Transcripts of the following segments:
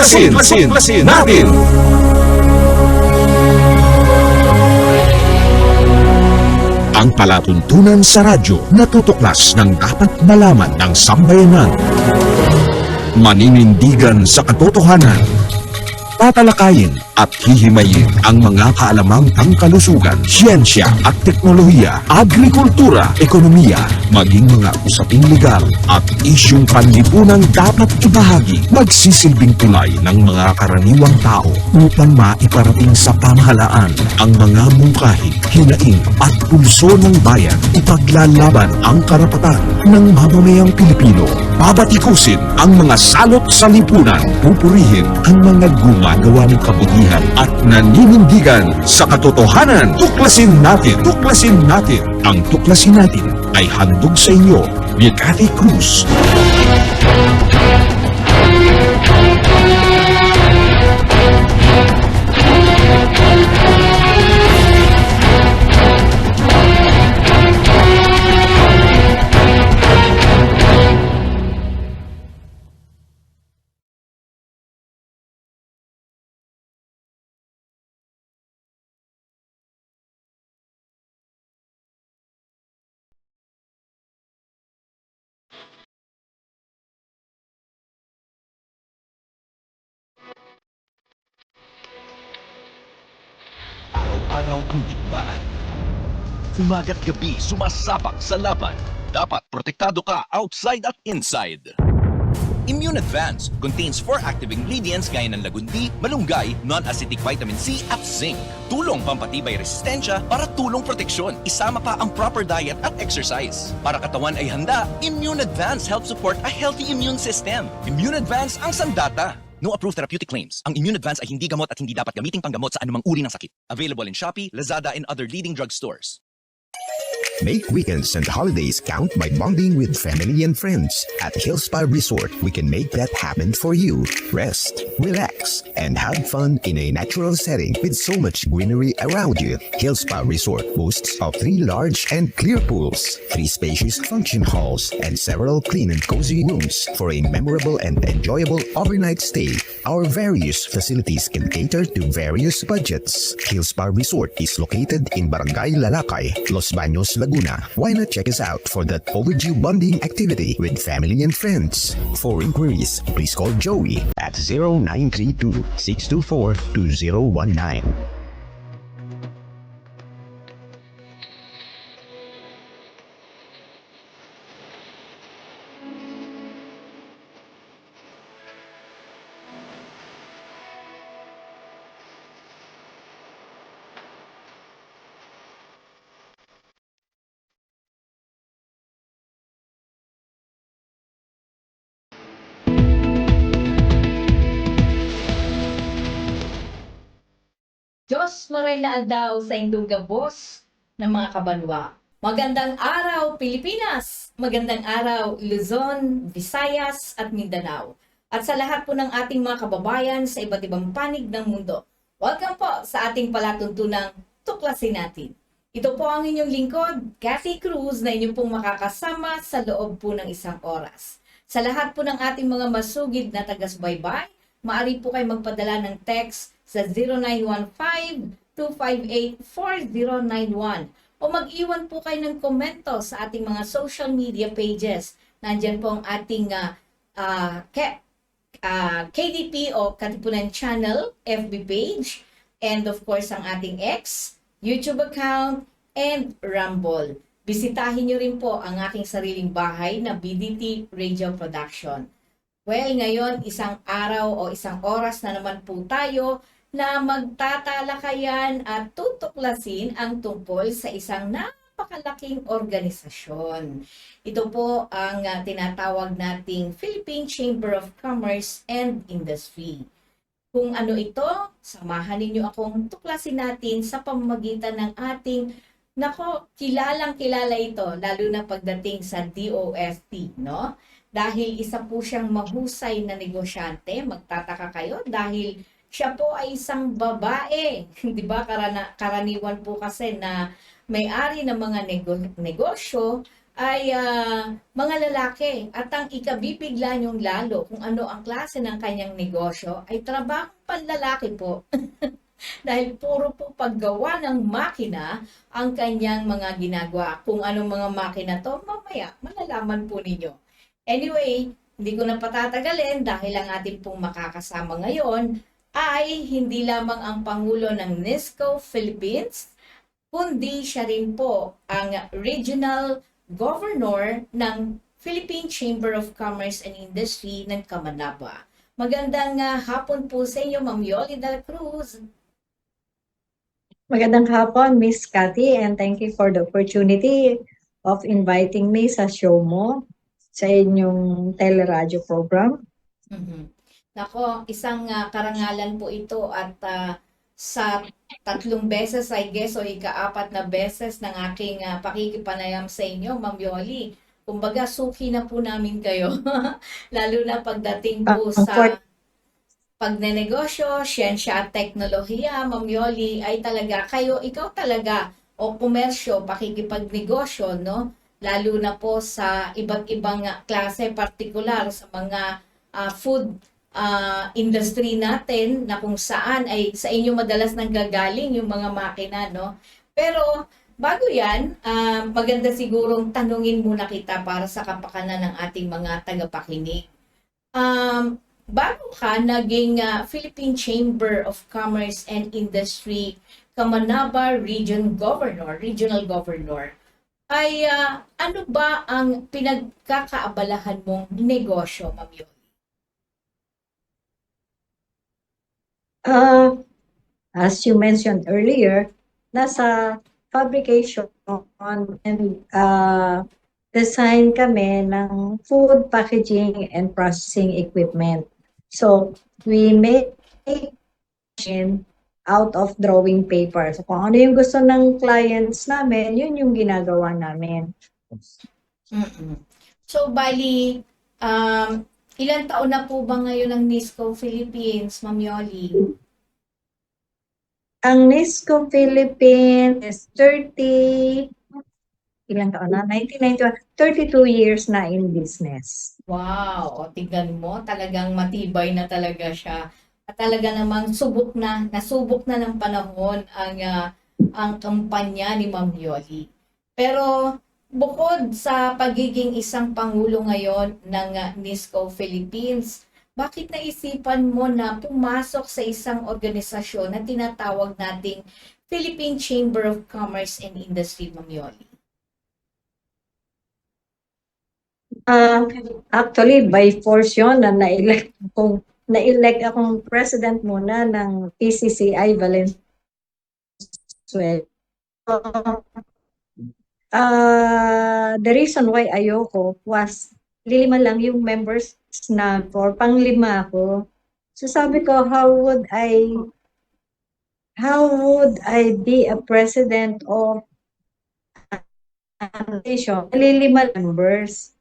Tuklasin natin! Ang palatuntunan sa radyo na tutuklas ng dapat malaman ng sambayanan. Maninindigan sa katotohanan. Tatalakayin at hihimayin ang mga kaalamang pangkalusugan, siyensya at teknolohiya, agrikultura, ekonomiya, maging mga usaping legal at isyung panlipunang dapat ibahagi, magsisilbing tulay ng mga karaniwang tao upang maiparating sa pamahalaan ang mga mungkahi, hinaing at pulso ng bayan, ipaglalaban ang karapatan ng mamamayang Pilipino, babatikusin ang mga salot sa lipunan, pupurihin ang mga gumagawa ng kabutihan at naninindigan sa katotohanan. Tuklasin natin! Ang tuklasin natin ay handog sa inyo ni Cathy Cruz. Araw-araw ang digmaan. Umaga't gabi, sumasabak sa laban. Dapat protektado ka outside at inside. Immune Advance contains 4 active ingredients gaya ng lagundi, malunggay, non-acidic vitamin C at zinc. Tulong pampatibay resistensya para tulong proteksyon. Isama pa ang proper diet at exercise. Para katawan ay handa, Immune Advance helps support a healthy immune system. Immune Advance ang sandata. No approved therapeutic claims. Ang Immune Advance ay hindi gamot at hindi dapat gamiting panggamot sa anumang uri ng sakit. Available in Shopee, Lazada, and other leading drugstores. Make weekends and holidays count by bonding with family and friends. At Hillspa Resort, we can make that happen for you. Rest, relax, and have fun in a natural setting with so much greenery around you. Hillspa Resort boasts of 3 large and clear pools, 3 spacious function halls, and several clean and cozy rooms for a memorable and enjoyable overnight stay. Our various facilities can cater to various budgets. Hillspa Resort is located in Barangay Lalakay, Los Baños, Laguna. Why not check us out for that overdue bonding activity with family and friends? For inquiries, please call Joey at 0932-624-2019. Diyos maraylaan daw sa indong gabos ng mga kabanwa. Magandang araw, Pilipinas! Magandang araw, Luzon, Visayas at Mindanao. At sa lahat po ng ating mga kababayan sa iba't ibang panig ng mundo. Welcome po sa ating palatuntunang Tuklasin Natin. Ito po ang inyong lingkod, Cathy Cruz, na inyong pong makakasama sa loob po ng 1 oras. Sa lahat po ng ating mga masugid na taga-subaybay, maaari po kayo magpadala ng text sa 0915-258-4091 o mag-iwan po kayo ng komento sa ating mga social media pages. Nandyan po ang ating KDP o Katipunan Channel FB page, and of course ang ating X, YouTube account, and Rumble. Bisitahin nyo rin po ang aking sariling bahay na BDT Radio Production. Well, ngayon, 1 araw o 1 oras na naman po tayo na magtatalakayan at tutuklasin ang tungkol sa isang napakalaking organisasyon. Ito po ang tinatawag nating Philippine Chamber of Commerce and Industry. Kung ano ito, samahan ninyo akong tuklasin natin sa pamamagitan ng ating, kilalang-kilala ito, lalo na pagdating sa DOST, no? Dahil isa po siyang mahusay na negosyante, magtataka kayo, dahil siya po ay isang babae. Di ba? Karaniwan po kasi na may-ari ng mga negosyo ay mga lalaki at ang ikabibigla niyong lalo kung ano ang klase ng kanyang negosyo ay trabaho panlalaki po. Dahil puro po paggawa ng makina ang kanyang mga ginagawa. Kung anong mga makina to, mamaya malalaman po ninyo. Anyway, hindi ko na patatagalin dahil ang ating pong makakasama ngayon ay hindi lamang ang Pangulo ng NISCO Philippines, kundi siya rin po ang Regional Governor ng Philippine Chamber of Commerce and Industry ng Kamanaba. Magandang hapon po sa inyo, Ma'am Yoli de la Cruz. Magandang hapon, Miss Cathy, and thank you for the opportunity of inviting me sa show mo, sa inyong teleradyo program. Nako, isang karangalan po ito at sa 3 beses, I guess, o ika-4 na beses ng aking pakikipanayam sa inyo, Ma'am Yoli. Kumbaga, suki na po namin kayo. Lalo na pagdating po sa pagnenegosyo, siyensya at teknolohiya, Ma'am Yoli, ay talaga ikaw talaga, o komersyo, pakikipagnegosyo, no? Lalo na po sa iba't ibang klase, partikular sa mga food industry natin na kung saan ay sa inyo madalas nanggagaling yung mga makina, no? Pero bago yan, maganda sigurong tanungin muna kita para sa kapakanan ng ating mga tagapakinig. Bago ka naging Philippine Chamber of Commerce and Industry Kamanaba Regional Governor, ay ano ba ang pinagkakaabalahan mong negosyo, Ma'am Yoli? As you mentioned earlier, nasa fabrication and design kami ng food packaging and processing equipment. So, we make out of drawing paper. So, kung ano yung gusto ng clients namin, yun yung ginagawa namin. So, bali, ilang taon na po ba ngayon ang NISCO Philippines, Ma'am Yoli? Ang NISCO Philippines is 1991, 32 years na in business. Wow, o tignan mo, talagang matibay na talaga siya. At talaga namang nasubok na ng panahon ang kampanya ni Ma'am Yoli. Pero bukod sa pagiging isang pangulo ngayon ng NISCO Philippines, bakit naisipan mo na pumasok sa isang organisasyon na tinatawag nating Philippine Chamber of Commerce and Industry, Ma'am Yoli? Actually, by force yun na na-elect akong president muna ng PCCI Valenzuela. The reason why ayoko was lima lang yung members na panglima ako. So sabi ko, how would I be a president of a nation? Lima members.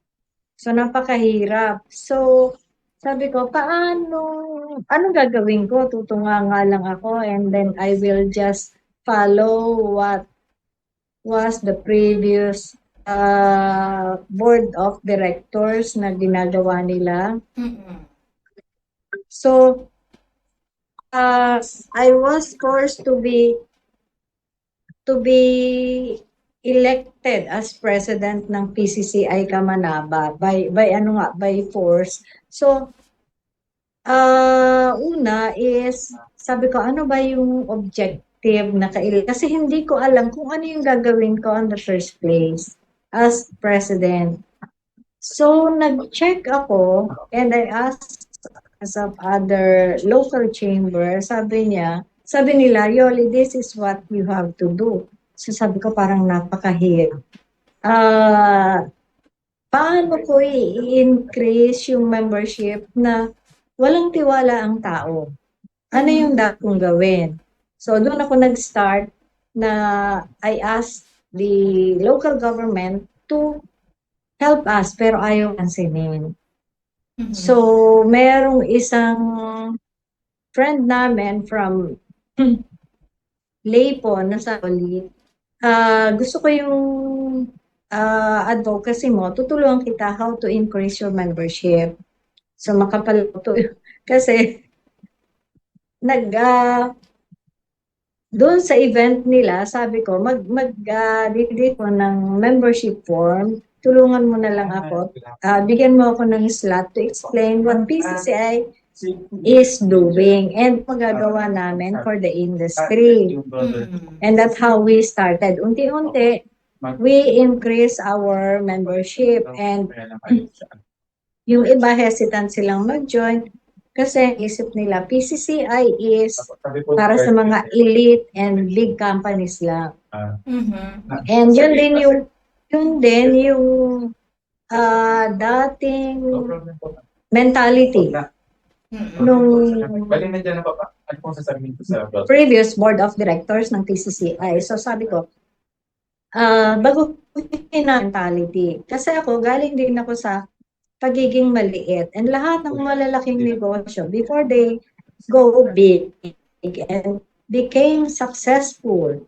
So, napakahirap. So, sabi ko, anong gagawin ko? Tutunga nga lang ako and then I will just follow what was the previous board of directors na ginagawa nila. So, I was forced to be elected as president ng PCCI Kamanaba by force. So una is sabi ko, ano ba yung objective na kasi hindi ko alam kung ano yung gagawin ko in the first place as president. So nag-check ako and I asked of other local chamber, sabi nila, Yoli, this is what you have to do. So sabi ko parang napakahirap. Paano ko i-increase yung membership na walang tiwala ang tao? Ano yung dapat kong gawin? So doon ako nag-start na I asked the local government to help us pero ayaw pansinin. So merong isang friend namin from Laypon na sa Oli, gusto ko yung advocacy mo, tutulungan kita how to increase your membership. So makapalato kasi doon sa event nila, sabi ko, dito ng membership form, tulungan mo na lang ako, bigyan mo ako ng slot to explain what PCCI is doing and magagawa namin for the industry. And that's how we started. Unti-unti, we increase our membership and yung iba hesitant silang mag-join kasi isip nila PCCI is para sa mga elite and big companies lang. And yun din yung dating mentality nung previous board of directors ng PCCI. So sabi ko, baguhin na mentality. Kasi ako, galing din ako sa pagiging maliit. And lahat ng malalaking negosyo, before they go big and became successful,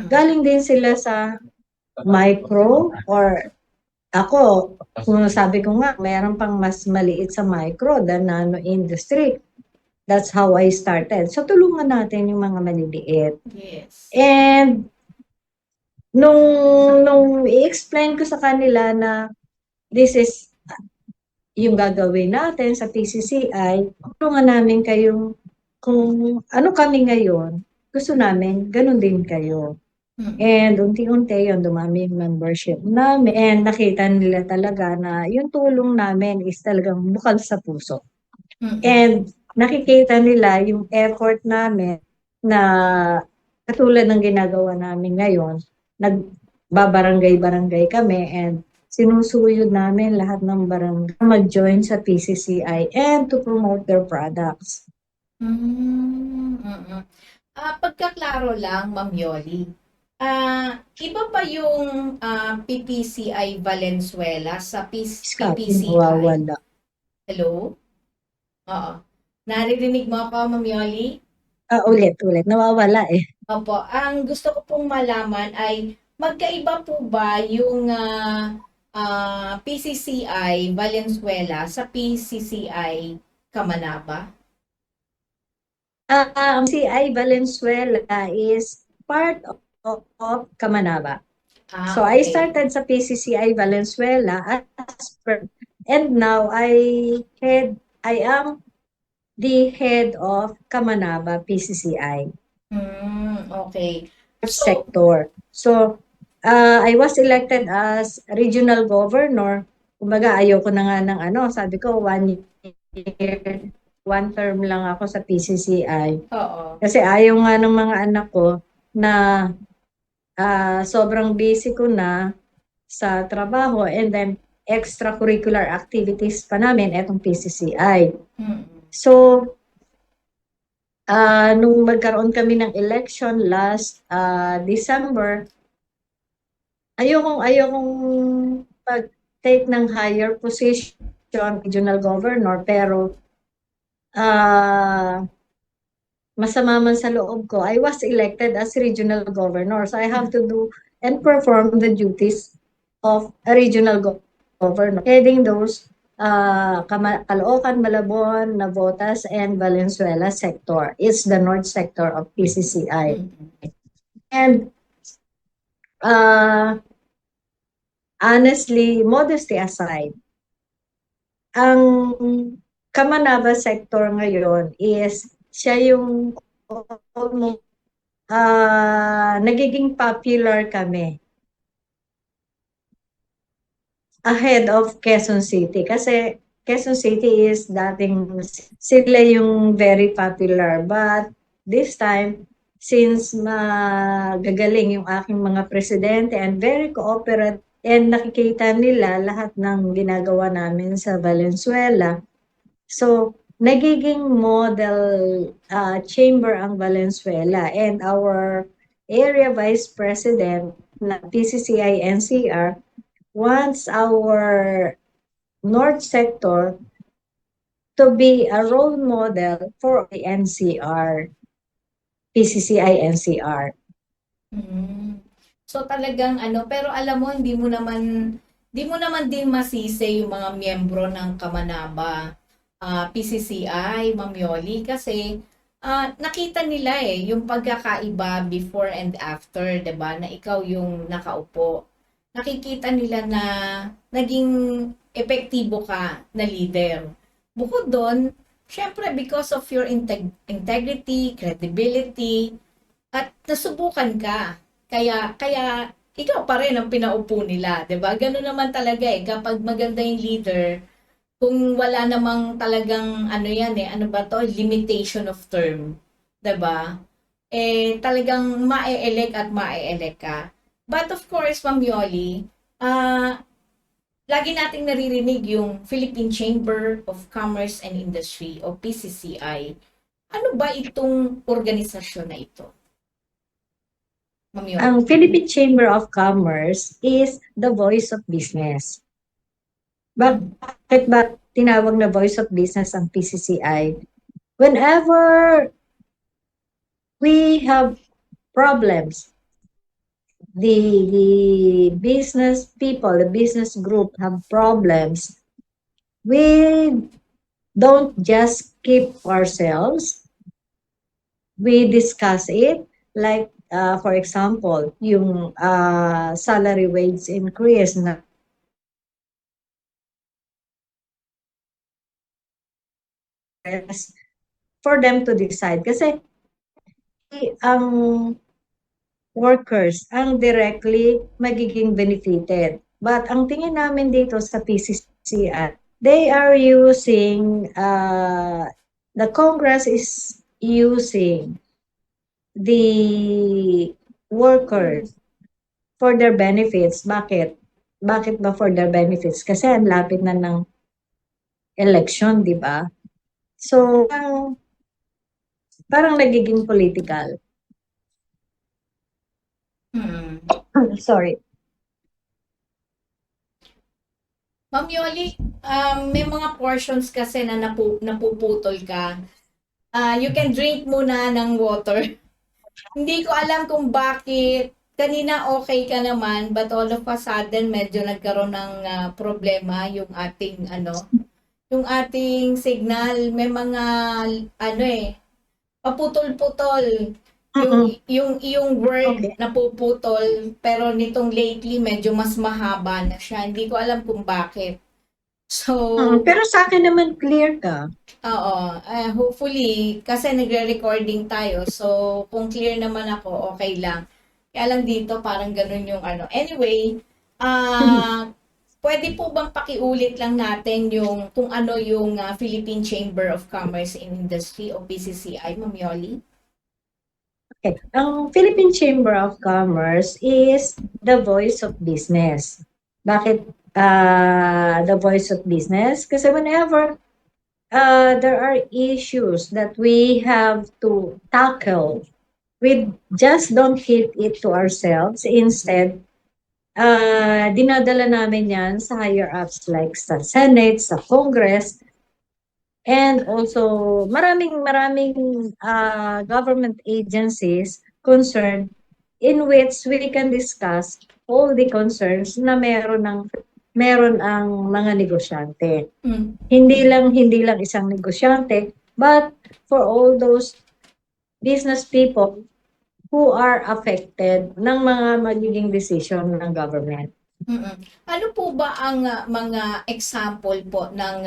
galing din sila sa micro or ako, kung sabi ko nga, mayroon pang mas maliit sa micro than nano industry. That's how I started. So tulungan natin yung mga maliliit. Yes. And nung i-explain ko sa kanila na this is yung gagawin natin sa PCCI, tulungan namin kayong kung ano kami ngayon, gusto namin, ganun din kayo. And unti-unti yun, dumami yung membership namin. And nakita nila talaga na yung tulong namin is talagang bukal sa puso. And nakikita nila yung effort namin na katulad ng ginagawa namin ngayon, nagbabarangay-barangay kami and sinusuyod namin lahat ng barangay mag-join sa PCCI and to promote their products. Pagkaklaro lang, Ma'am Yoli, iba pa yung PPCI Valenzuela sa PPCI. Nawawala. Hello? Oo. Naririnig mo ako, Ma'am Yoli? Ulit. Nawawala eh. Opo. Ang gusto ko pong malaman ay magkaiba po ba yung PCCI Valenzuela sa PCCI Kamanaba? Ang CI Valenzuela is part of Kamanaba. So I started sa PCCI Valenzuela and now I am the head of Kamanaba PCCI. Okay. Sector. So I was elected as regional governor. Kumbaga ayoko na nga ng sabi ko 1 year, 1 term lang ako sa PCCI. Oo. Kasi ayaw nga ng mga anak ko na sobrang busy ko na sa trabaho and then extracurricular activities pa namin etong PCCI. So, nung magkaroon kami ng election last December, ayokong pag-take ng higher position regional governor pero masama man sa loob ko, I was elected as regional governor. So I have to do and perform the duties of a regional governor, heading those Caloocan, Malabon, Navotas, and Valenzuela sector. It's the north sector of PCCI. And honestly, modesty aside, ang Kamanaba sector ngayon is siya yung nagiging popular kami ahead of Quezon City. Kasi Quezon City is dating sila yung very popular. But this time, since magagaling yung aking mga presidente and very cooperative and nakikita nila lahat ng ginagawa namin sa Valenzuela. So, nagiging model chamber ang Valenzuela and our area vice president na PCCI NCR wants our north sector to be a role model for the NCR, PCCI NCR. So talagang ano, pero alam mo hindi mo naman din masisi yung mga miyembro ng Kamanaba PCCI, Ma'am Yoli, kasi nakita nila yung pagkakaiba before and after, 'di ba? Na ikaw yung nakaupo. Nakikita nila na naging epektibo ka na leader. Bukod doon, syempre because of your integrity, credibility, at nasubukan ka. Kaya ikaw pa rin ang pinaupo nila, 'di ba? Gano'n naman talaga kapag maganda yung leader, kung wala namang talagang ano yan ano ba 'to, limitation of term, 'di ba? Talagang mae-elect at mae-elect ka. But of course, Ma'am Yoli, lagi nating naririnig yung Philippine Chamber of Commerce and Industry o PCCI. Ano ba itong organisasyon na ito? Ma'am Yoli. Ang Philippine Chamber of Commerce is the voice of business. Bakit ba tinawag na voice of business ang PCCI? Whenever we have problems, the business people, the business group have problems, we don't just keep ourselves. We discuss it, like for example, yung salary wage increase na for them to decide. Kasi ang workers ang directly magiging benefited. But ang tingin namin dito sa PCCI, they are using, the Congress is using the workers for their benefits. Bakit? Bakit ba for their benefits? Kasi ang lapit na ng election, di ba? So, parang nagiging political. Sorry. Ma'am Yoli, may mga portions kasi na napuputol ka. You can drink muna ng water. Hindi ko alam kung bakit. Kanina okay ka naman, but all of a sudden medyo nagkaroon ng problema yung ating yung ating signal. May mga paputol-putol. Yung word Okay. napuputol, pero nitong lately medyo mas mahaba na siya. Hindi ko alam kung bakit. So, Pero sa akin naman clear ka. oo, hopefully, kasi nagre-recording tayo, so kung clear naman ako, okay lang. Kaya lang dito, parang ganun yung ano. Anyway, pwede po bang pakiulit lang natin yung kung ano yung Philippine Chamber of Commerce and Industry o PCCI, Ma'am Yoli? Okay. Ang Philippine Chamber of Commerce is the voice of business. Bakit the voice of business? Kasi whenever there are issues that we have to tackle, we just don't keep it to ourselves. Instead, dinadala namin yan sa higher ups like sa Senate, sa Congress, and also maraming government agencies concerned in which we can discuss all the concerns na meron ang mga negosyante. Hindi lang isang negosyante, but for all those business people who are affected ng mga magiging decision ng government. Ano po ba ang mga example po ng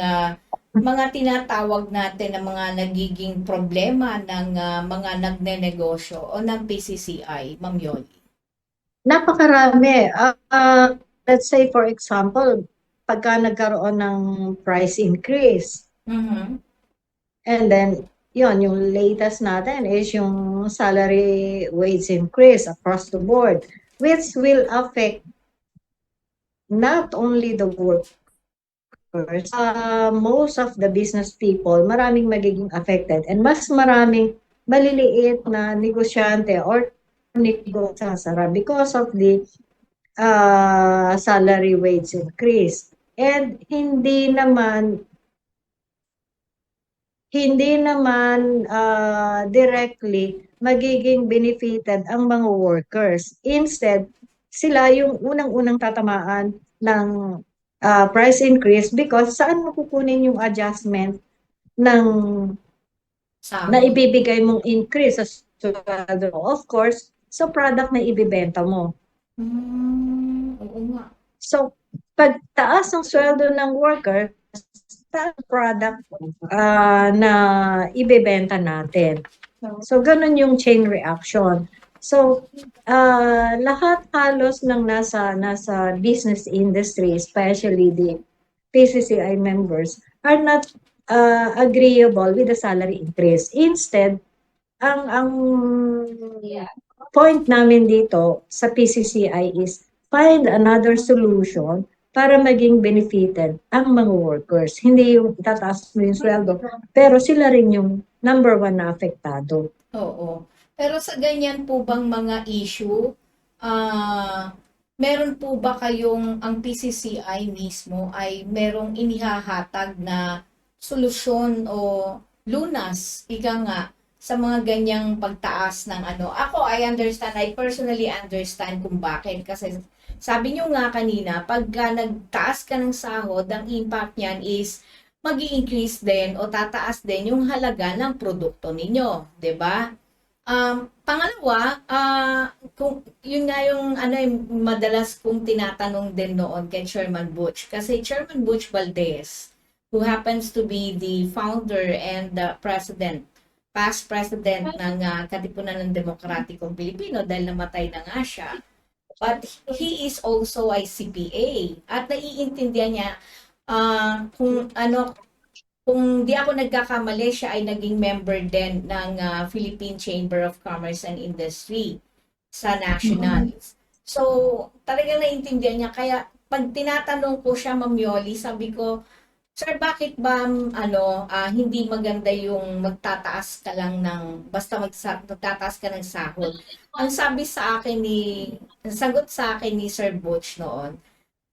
mga tinatawag natin na mga nagiging problema ng mga nagnenegosyo o ng PCCI, Ma'am Yoli? Napakarami. Let's say for example, pagka nagkaroon ng price increase, and then yung latest natin is yung salary wage increase across the board, which will affect not only the workers, most of the business people, maraming magiging affected, and mas maraming maliliit na negosyante or negosyasara because of the salary wage increase. And hindi naman directly magiging benefited ang mga workers. Instead, sila yung unang-unang tatamaan ng price increase because saan mo kukunin yung adjustment ng na Sahod. ibibigay mong increase sa sweldo mo? Of course, sa product na ibibenta mo. Oo nga. So, pagtaas ng sweldo ng worker, sa product na ibebenta natin. So, ganun yung chain reaction. So, lahat halos ng nasa business industry, especially the PCCI members, are not agreeable with the salary increase. Instead, ang point namin dito sa PCCI is find another solution para maging benefited ang mga workers. Hindi yung tataas mo yung sweldo, pero sila rin yung number one na apektado. Oo. Pero sa ganyan po bang mga issue, meron po ba kayong ang PCCI mismo ay merong inihahatag na solusyon o lunas, ika nga, sa mga ganyang pagtaas ng ano? Ako, I personally understand kung bakit. Kasi sabi nyo nga kanina, pagka nagtaas ka ng sahod, ang impact niyan is mag-i-increase din o tataas din yung halaga ng produkto ninyo, 'di ba? Pangalawa, kung yun nga yung ano madalas kong tinatanong din noon kay Chairman Butch kasi Chairman Butch Valdez, who happens to be the founder and the past president ng Katipunan ng Demokratikong Pilipino dahil namatay na nga siya. But he is also a CPA at naiintindihan niya kung ano, kung di ako nagkakamali, siya ay naging member din ng Philippine Chamber of Commerce and Industry sa Nationals. So, talagang naiintindihan niya. Kaya, pag tinatanong ko siya, Ma'am Yoli, sabi ko, Sir, bakit ba hindi maganda yung magtataas ka lang ng, basta magtataas ka ng sahod? Ang sagot sa akin ni Sir Butch noon,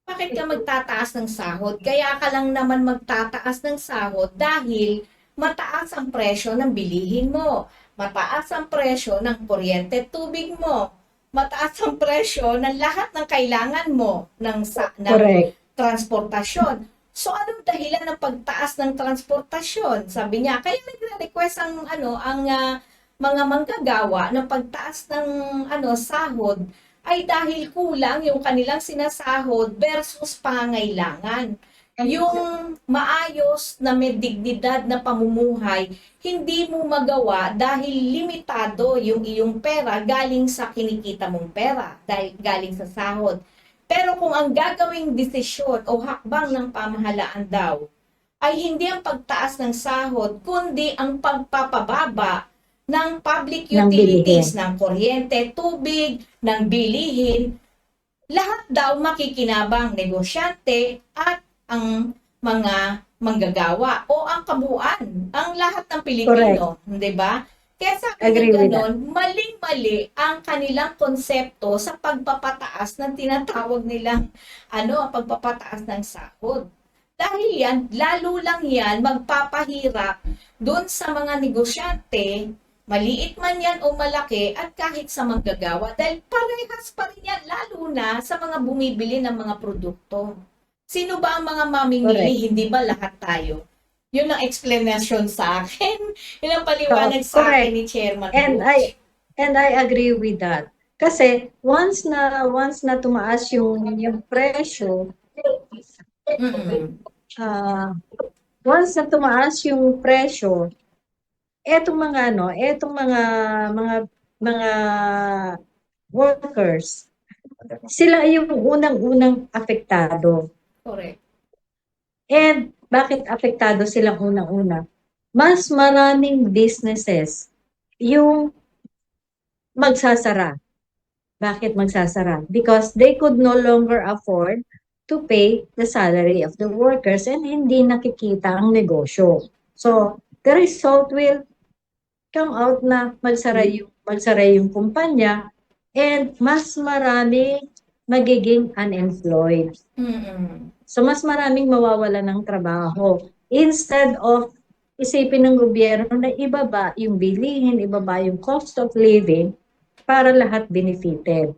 bakit ka magtataas ng sahod? Kaya ka lang naman magtataas ng sahod dahil mataas ang presyo ng bilihin mo. Mataas ang presyo ng kuryente tubig mo. Mataas ang presyo ng lahat ng kailangan mo ng Correct. transportasyon. So anong dahilan ng pagtaas ng transportasyon? Sabi niya, kaya nagre-request ang mga manggagawa ng pagtaas ng sahod ay dahil kulang yung kanilang sinasahod versus pangailangan. Yung maayos na may dignidad na pamumuhay, hindi mo magawa dahil limitado yung iyong pera galing sa kinikita mong pera, dahil galing sa sahod. Pero kung ang gagawing desisyon o hakbang ng pamahalaan daw ay hindi ang pagtaas ng sahod, kundi ang pagpapababa ng public utilities, ng kuryente, tubig, ng bilihin, lahat daw makikinabang negosyante at ang mga manggagawa o ang kabuuan, ang lahat ng Pilipino, di ba? Kaya sabi niya ganon, maling-mali ang kanilang konsepto sa pagpapataas ng tinatawag nilang pagpapataas ng sahod. Dahil yan, lalo lang yan magpapahirap dun sa mga negosyante, maliit man yan o malaki at kahit sa manggagawa dahil parehas pa rin yan lalo na sa mga bumibili ng mga produkto. Sino ba ang mga mamimili? Hindi ba lahat tayo? Yun ang explanation sa akin. Yun ang paliwanag sa akin ni Chairman Butch. And I agree with that. Kasi once na tumaas yung presyo, once na tumaas yung presyo, etong mga workers, sila yung unang-unang apektado. Correct. And bakit apektado silang unang-una? Mas maraming businesses yung magsasara. Bakit magsasara? Because they could no longer afford to pay the salary of the workers and hindi nakikita ang negosyo. So, the result will come out na magsara yung kumpanya and mas marami magiging unemployed. So, mas maraming mawawala ng trabaho. Instead of isipin ng gobyerno na ibaba yung bilihin, ibaba yung cost of living para lahat benefited.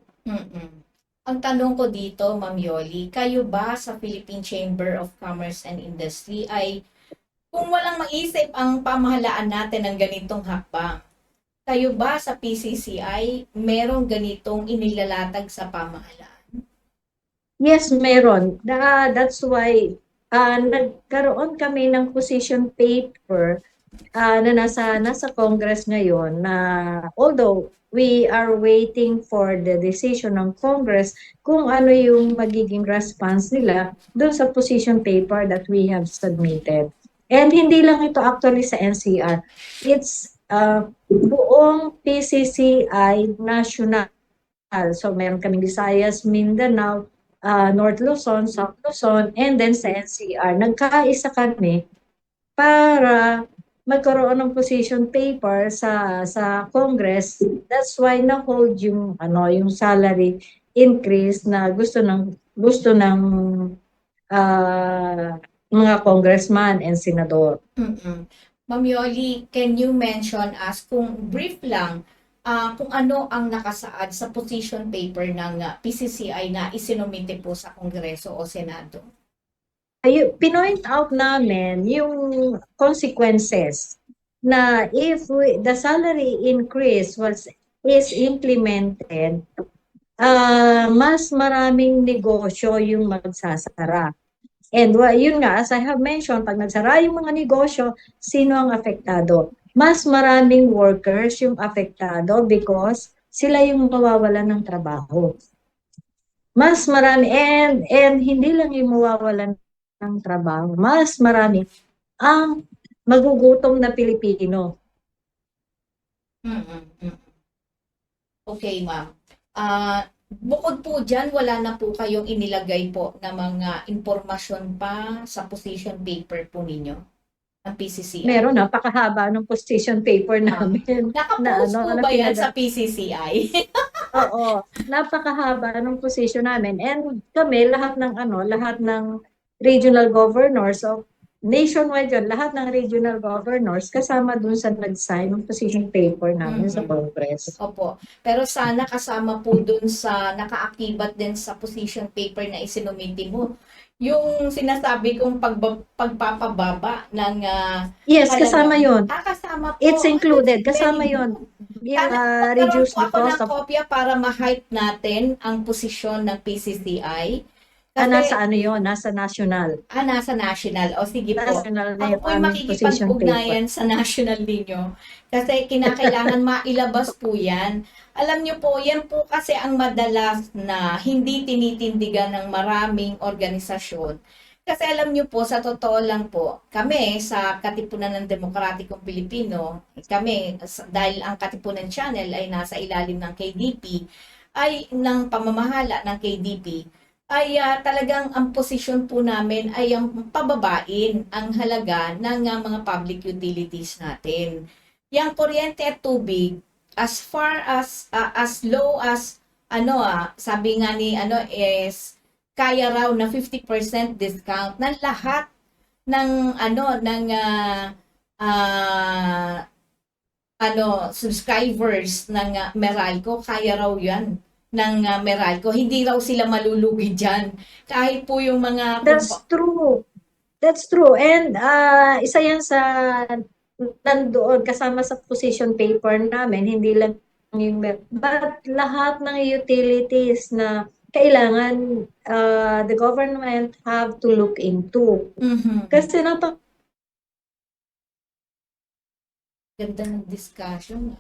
Ang tanong ko dito, Ma'am Yoli, kayo ba sa Philippine Chamber of Commerce and Industry ay kung walang maisip ang pamahalaan natin ng ganitong hakbang, kayo ba sa PCCI merong ganitong inilalatag sa pamahalaan? Yes, meron. That's why nagkaroon kami ng position paper na nasa Congress ngayon na although we are waiting for the decision ng Congress kung ano yung magiging response nila doon sa position paper that we have submitted. And hindi lang ito actually sa NCR. It's buong PCCI national. So meron kaming Visayas, Mindanao, North Luzon, South Luzon, and then sa NCR. Nagkaisa kami para magkaroon ng position paper sa Congress. That's why na-hold yung salary increase na gusto ng mga congressman and senador. Ma'am Yoli, can you mention us kung brief lang kung ano ang nakasaad sa position paper ng PCCI na isinumite po sa Kongreso o Senado? Pinoint out namin yung consequences na if the salary increase is implemented, mas maraming negosyo yung magsasara. And yun nga, as I have mentioned, pag nagsara yung mga negosyo, sino ang apektado? Mas maraming workers yung apektado because sila yung mawawalan ng trabaho. Mas marami, and hindi lang yung mawawalan ng trabaho, mas marami ang magugutom na Pilipino. Okay, ma'am. Bukod po dyan, wala na po kayong inilagay po na mga impormasyon pa sa position paper po ninyo ng PCCI? Meron, napakahaba ng position paper namin. Nakapost po ba yan sa PCCI? Oo, napakahaba ng position namin. And kami, lahat ng regional governors, so nationwide yun, lahat ng regional governors kasama dun sa nag-sign ng position paper namin sa Congress. Opo. Pero sana kasama po dun sa nakaakibat din sa position paper na isinumiti mo. Yung sinasabi kong pagpapababa ng Yes, kasama yun. kasama po. It's included. Kasama yun. Reduce the cost of... kopya para ma-hype natin ang posisyon ng PCCI. nasa ano yun? Nasa national. Nasa national. O sige po. National na Ako po'y yung position paper. makikipag-ugnayan sa national ninyo. Kasi kinakailangan mailabas po yan. Alam nyo po, yan po kasi ang madalas na hindi tinitindigan ng maraming organisasyon. Kasi alam nyo po, sa totoo lang po, kami sa Katipunan ng Demokratikong Pilipino, kami, dahil ang Katipunan Channel ay nasa ilalim ng KDP, ay ng pamamahala ng KDP, ay talagang ang posisyon po namin ay ang pababain ang halaga ng mga public utilities natin. Yang kuryente at tubig, as far as low as sabi nga ni is kaya raw na 50% discount ng lahat ng subscribers ng Meralco, kaya raw 'yan ng Meralco. Hindi raw sila malulugi diyan. Kahit po yung mga That's true. That's true. And isa yan sa nandoon kasama sa position paper namin, hindi lang yung but lahat ng utilities na kailangan the government have to look into. Kasi ganda ng discussion,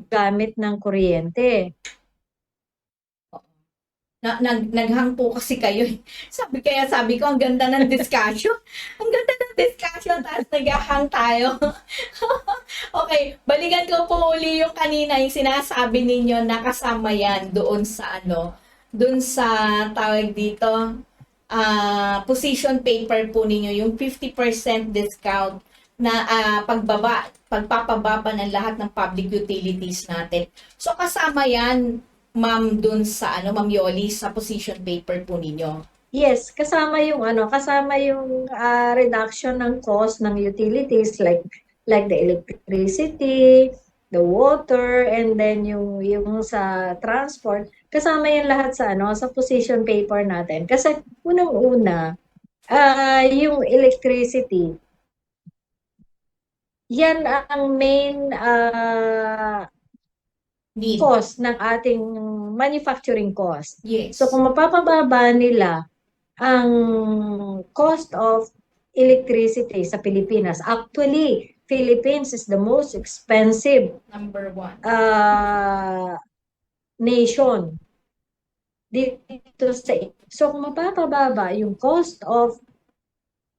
gamit ng kuryente. Naghang po kasi kayo. Sabi ko, ang ganda ng discussion. Ang ganda ng discussion, tapos naghahang tayo. Okay, balikan ko po uli yung kanina, yung sinasabi ninyo na kasama yan doon sa doon sa tawag dito, position paper po ninyo, yung 50% discount na pagpapababa ng lahat ng public utilities natin. So kasama yan, ma'am, dun sa Ma'am Yoli, sa position paper po ninyo. Yes, kasama yung reduction ng cost ng utilities like the electricity, the water, and then yung sa transport, kasama yan lahat sa sa position paper natin. Kasi unang-una, yung electricity, yan ang main Need. cost ng ating manufacturing cost. Yes. So kung mapapababa nila ang cost of electricity sa Pilipinas, actually, Philippines is the most expensive Number one. nation dito sa. So kung mapapababa yung cost of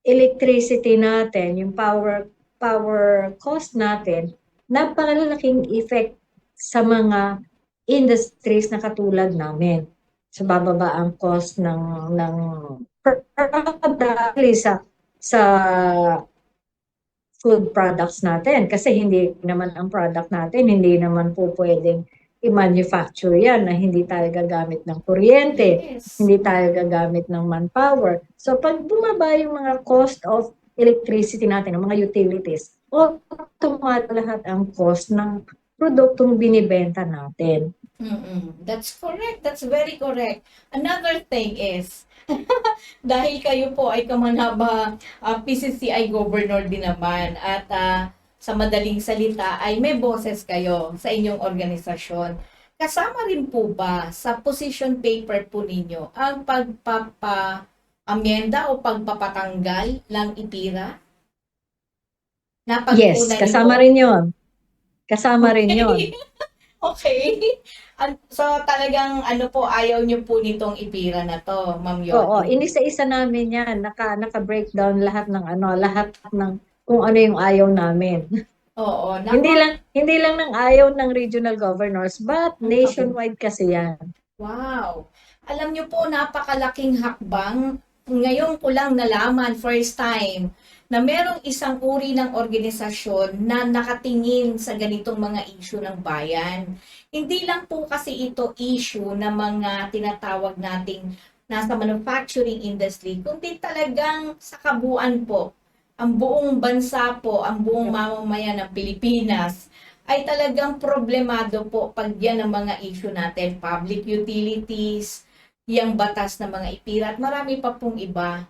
electricity natin, yung power cost natin, napakalaking effect sa mga industries na katulad namin. So bababa ang cost ng product sa food products natin, kasi hindi naman ang product natin, hindi naman po pwedeng i-manufacture yan na hindi tayo gagamit ng kuryente, Yes. hindi tayo gagamit ng manpower. So pag bumaba yung mga cost of electricity natin, ng mga utilities, automatic lahat ang cost ng produktong binibenta natin. That's correct. That's very correct. Another thing is, dahil kayo po ay kamanaba PCCI governor din naman at sa madaling salita ay may boses kayo sa inyong organisasyon. Kasama rin po ba sa position paper po ninyo ang pagpapa-amyenda o pagpapatanggal ng IPIRA? Yes, Napagtuunan niyo kasama po? rin yon. Kasama rin yon. Okay. So talagang po, ayaw niyo po nitong IPIRA na to, Ma'am Oo, Yoli. inisa-isa namin yan. Naka-breakdown lahat ng kung ano yung ayaw namin. Oo. Hindi lang ng ayaw ng regional governors, but nationwide kasi yan. Wow. Alam niyo po, napakalaking hakbang. Ngayon ko lang nalaman, first time, na merong isang uri ng organisasyon na nakatingin sa ganitong mga issue ng bayan. Hindi lang po kasi ito issue ng mga tinatawag nating nasa manufacturing industry, kundi talagang sa kabuuan po, ang buong bansa po, ang buong mamamayan ng Pilipinas, ay talagang problemado po pag yan ang mga issue natin, public utilities, yung batas ng mga IPIRA, at marami pa pong iba.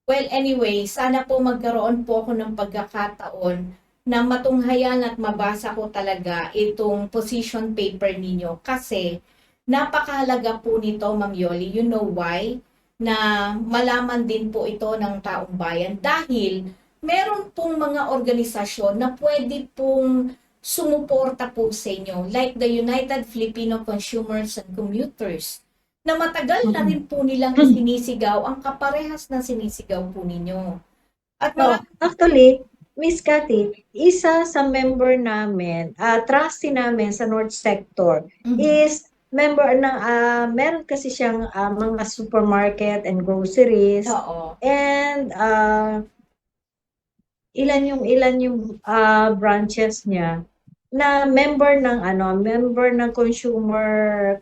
Well, anyway, sana po magkaroon po ako ng pagkakataon na matunghayan at mabasa ko talaga itong position paper ninyo kasi napakahalaga po nito, Ma'am Yoli. You know why? Na malaman din po ito ng taong bayan dahil meron pong mga organisasyon na pwede pong sumuporta po sa inyo, like the United Filipino Consumers and Commuters, na matagal na rin po nilang sinisigaw ang kaparehas na sinisigaw po ninyo. At So, actually, Miss Cathy, isa sa member namin, trustee namin sa North Sector, is member ng, meron kasi siyang mga supermarket and groceries, Oo. and ilan yung branches niya na member ng consumer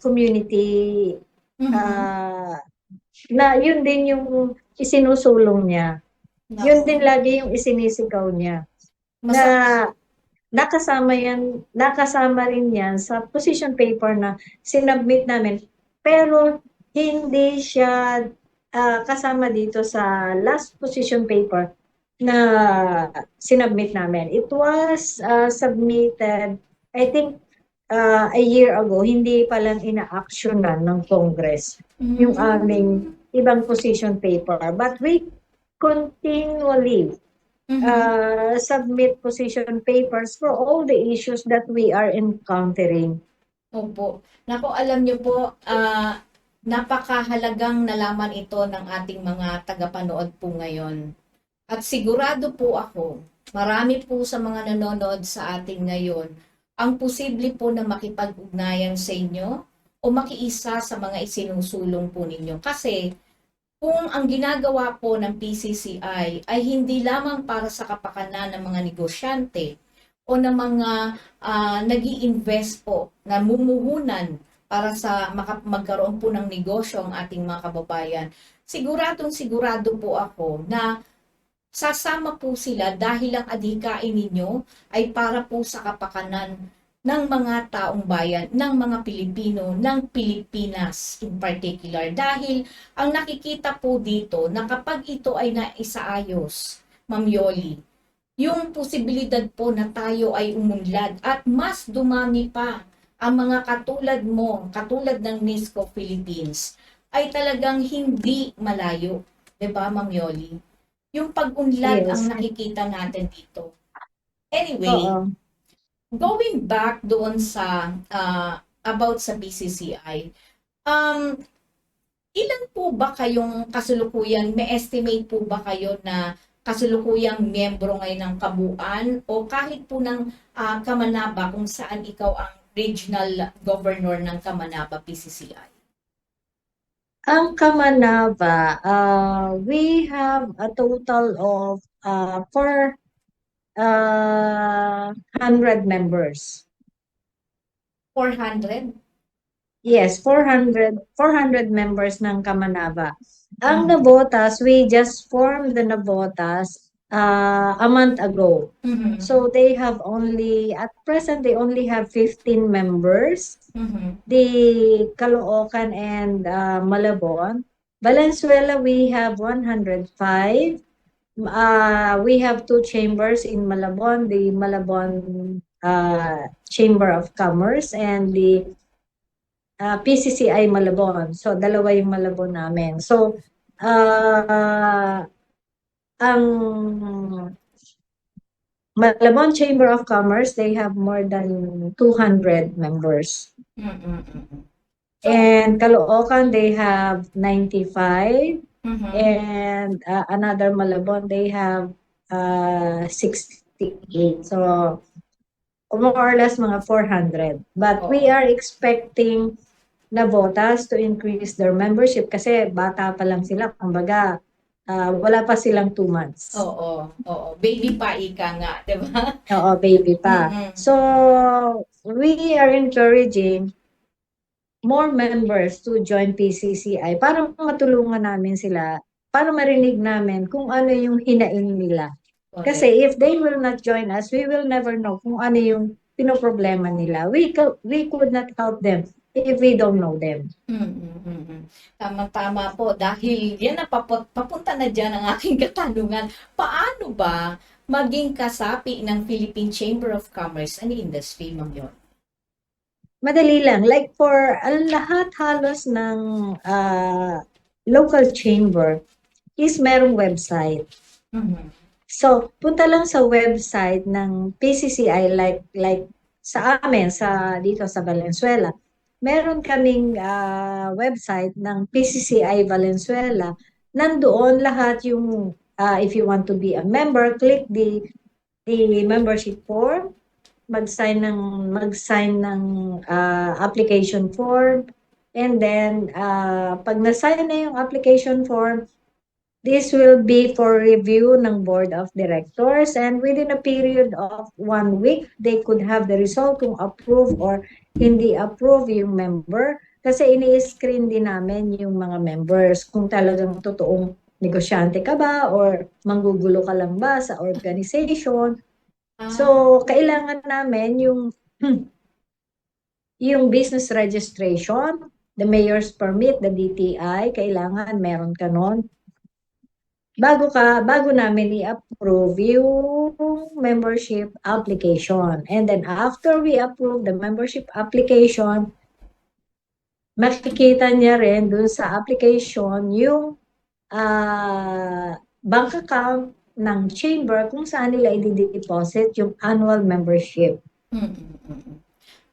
community, na yun din yung isinusulong niya. Yun din lagi yung isinisigaw niya. Na nakasama rin yan sa position paper na sinubmit namin. Pero hindi siya kasama dito sa last position paper na sinubmit namin. It was submitted, I think, a year ago. Hindi pa lang ina-actionan ng Congress yung aming ibang position paper. But we continually submit position papers for all the issues that we are encountering. Opo. Naku, alam niyo po, napakahalagang nalaman ito ng ating mga tagapanood po ngayon. At sigurado po ako, marami po sa mga nanonood sa ating ngayon, ang posible po na makipag-ugnayan sa inyo o makiisa sa mga isinusulong po ninyo. Kasi kung ang ginagawa po ng PCCI ay hindi lamang para sa kapakanan ng mga negosyante o ng mga nag-i-invest po, na mumuhunan para sa magkaroon po ng negosyo ang ating mga kababayan, sigurado po ako na sasama po sila dahil ang adhikain ninyo ay para po sa kapakanan ng mga taong bayan, ng mga Pilipino, ng Pilipinas in particular. Dahil ang nakikita po dito na kapag ito ay naisaayos, Ma'am Yoli, yung posibilidad po na tayo ay umunlad at mas dumami pa ang mga katulad mo, katulad ng NISCO Philippines, ay talagang hindi malayo. 'Di ba, Ma'am Yoli? Yung pag-unlad ang Yes. nakikita natin dito. Anyway, Oo. going back doon sa about sa BCCI, um, ilan po ba kayong kasalukuyan, may estimate po ba kayo na kasalukuyang miyembro ngayon ng kabuuan o kahit po ng Kamanaba kung saan ikaw ang regional governor ng Kamanaba PCCI? Ang Kamanava, we have a total of 400 members. 400? Yes, 400 members ng Kamanava. Ang Mhm. Navotas, we just formed the Navotas a month ago. Mhm. So they have only, at present, they only have 15 members. Mhm. The Caloocan and Malabon. Valenzuela, we have 105. We have two chambers in Malabon, the Malabon Chamber of Commerce and the PCCI Malabon. So, dalawa yung Malabon namin. So, ang Malabon Chamber of Commerce, they have more than 200 members. Mhm. Mhm. And Caloocan, they have 95. Mhm. And another Malabon, they have 68. So, more or less mga 400. But we Oo. are expecting Navotas to increase their membership kasi bata pa lang sila. Kumbaga, wala pa silang 2 months. Oo, oo. Baby pa ika nga, 'di ba? Oo, baby pa. Mhm. So, we are encouraging more members to join PCCI para matulungan namin sila, para marinig namin kung ano yung hinaing nila. Correct. Kasi if they will not join us, we will never know kung ano yung pinoproblema nila. We could not help them if we don't know them. Tama-tama po. Dahil yan na papunta na dyan ang aking katanungan. Paano ba maging kasapi ng Philippine Chamber of Commerce and Industry, Ma'am Yon? Madali lang. Like for ang lahat halos ng local chamber is merong website. Mhm. So, punta lang sa website ng PCCI like sa amin dito sa Valenzuela. Meron kaming website ng PCCI Valenzuela. Nandoon lahat yung if you want to be a member, click the membership form, mag-sign ng application form, and then pag na-sign na yung application form, this will be for review ng Board of Directors, and within a period of 1 week, they could have the result kung approve or hindi approve yung member. Kasi ini-screen din namin yung mga members kung talagang totoong negosyante ka ba or manggugulo ka lang ba sa organization. So, kailangan namin yung business registration, the mayor's permit, the DTI, kailangan meron ka nun. Bago namin i-approve yung membership application. And then after we approve the membership application, makikita niya rin dun sa application yung bank account ng chamber kung saan nila i-deposit yung annual membership.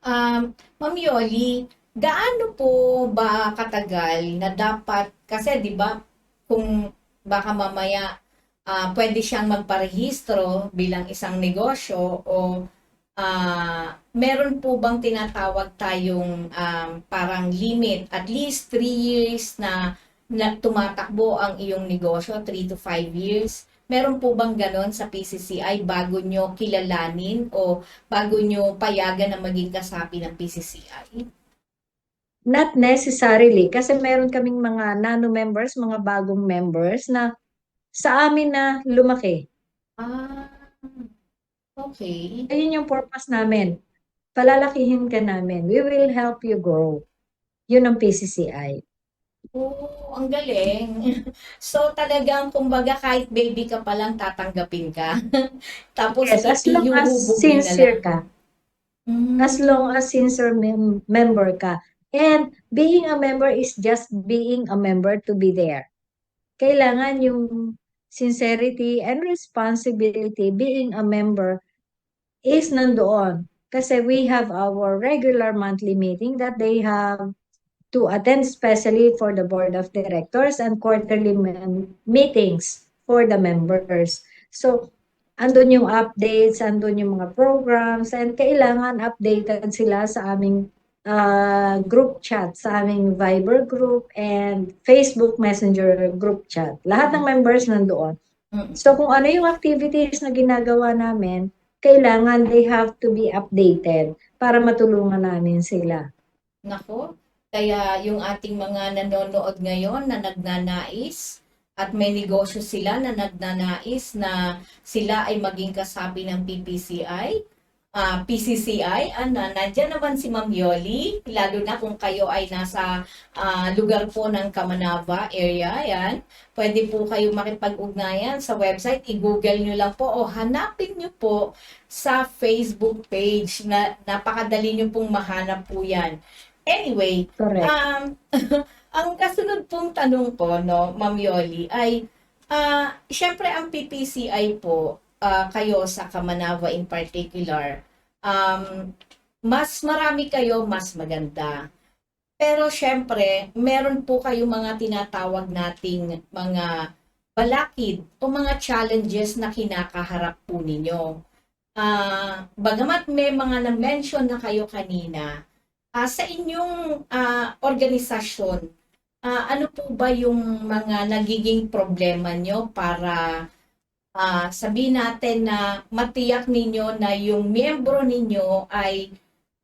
Ma'am Yoli, gaano po ba katagal na dapat, kasi di ba kung baka mamaya pwede siyang magparehistro bilang isang negosyo o meron po bang tinatawag tayong parang limit, at least 3 years na tumatakbo ang iyong negosyo, 3 to 5 years? Meron po bang ganon sa PCCI bago nyo kilalanin o bago nyo payagan na maging kasapi ng PCCI? Not necessarily, kasi meron kaming mga nano members, mga bagong members na sa amin na lumaki. Okay. Ayun yung purpose namin. palalakihin ka namin. We will help you grow. Yun ang PCCI. Oo, ang galing. So talagang kumbaga kahit baby ka pa lang tatanggapin ka. Tapos Yes, as long as ihuhubog nyo na sincere lang. ka. As Mm. long as sincere member ka. And being a member is just being a member to be there. Kailangan yung sincerity and responsibility being a member is nandoon. Kasi we have our regular monthly meeting that they have to attend, especially for the board of directors, and quarterly meetings for the members. So, andun yung updates, andun yung mga programs, and kailangan updated sila sa aming group chat, sa aming Viber group and Facebook Messenger group chat. Lahat ng members nandoon. Mm. So, kung ano yung activities na ginagawa namin, kailangan they have to be updated para matulungan namin sila. Nako, kaya yung ating mga nanonood ngayon na nagnanais at may negosyo sila na nagnanais na sila ay maging kasapi ng PCCI, nandiyan naman si Ma'am Yoli, lalo na kung kayo ay nasa lugar po ng Kamanava area, yan. Pwede po kayo makipag-ugnayan sa website, i-google nyo lang po o hanapin nyo po sa Facebook page na napakadali nyo pong mahanap po yan. Anyway, Correct. ang kasunod pong tanong ko, no, Ma'am Yoli, ay syempre ang PPCI po, kayo sa Kamanava in particular, mas marami kayo, mas maganda. Pero syempre, meron po kayo mga tinatawag nating mga balakid o mga challenges na kinakaharap po ninyo. Bagamat may mga na-mention na kayo kanina, sa inyong organisasyon, ano po ba yung mga nagiging problema nyo para sabihin natin na matiyak ninyo na yung miyembro ninyo ay